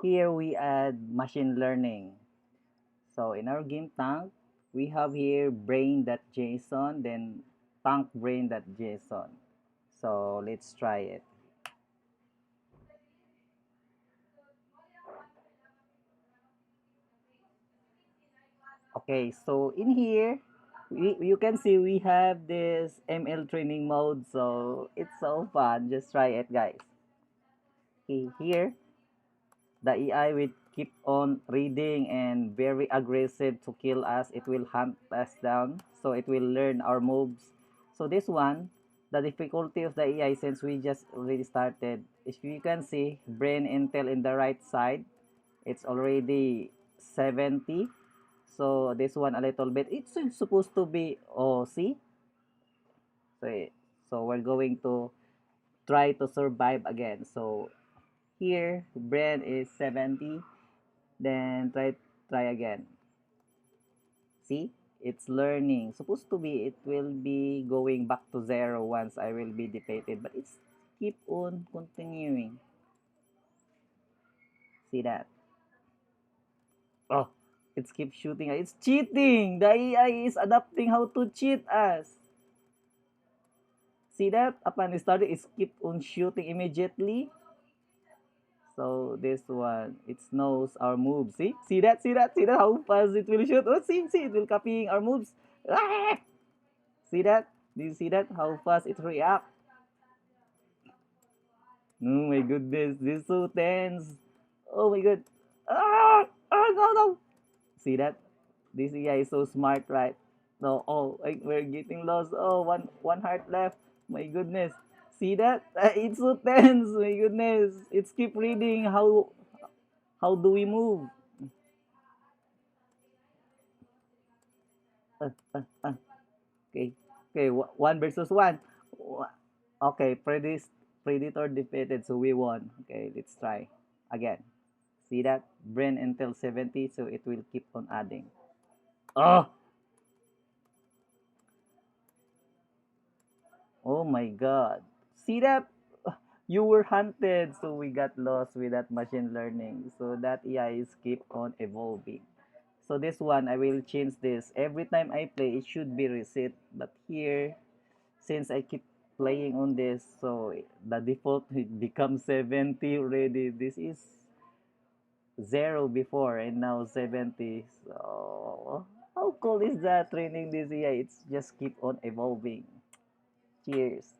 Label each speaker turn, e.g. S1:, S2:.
S1: Here we add machine learning. So in our game tank, we have here brain.json, then tankbrain.json. So let's try it. Okay, so in here, you can see we have this ML training mode. So it's so fun. Just try it, guys. Okay, here, the AI will keep on reading and very aggressive to kill us. It will hunt us down. So it will learn our moves. So this one, the difficulty of the AI, since we just already started, if you can see brain intel in the right side, it's already 70. So this one a little bit, it's supposed to be, oh, see? So, so we're going to try to survive again. So here, brain is 70. Then try again. See? It's learning. Supposed to be, it will be going back to zero once I will be defeated. But it's keep on continuing. See that? Oh, it's keep shooting. It's cheating. The AI is adapting how to cheat us. See that? Upon starting, it keep on shooting immediately. So this one, it knows our moves. See? See that? See that? See that? How fast it will shoot? Oh, see, it will copying our moves. Ah! See that? Do you see that? How fast it react? Oh my goodness, this is so tense. Oh my god. Ah! Ah, no, no. See that? This AI is so smart, right? No, oh, we're getting lost. Oh, one heart left. My goodness. See that? It's so tense. My goodness. It's keep reading. How do we move? Uh, uh, uh. Okay. Okay, one versus one. Okay, predator defeated, so we won. Okay, let's try again. See that? Brain until 70, so it will keep on adding. Oh! Oh my god. See that? You were hunted, so we got lost with that machine learning. So that AI is keep on evolving. So this one, I will change this. Every time I play, it should be reset. But here, since I keep playing on this, so the default it becomes 70 already. This is 0 before and now 70. So how cool is that training this AI? It's just keep on evolving. Cheers.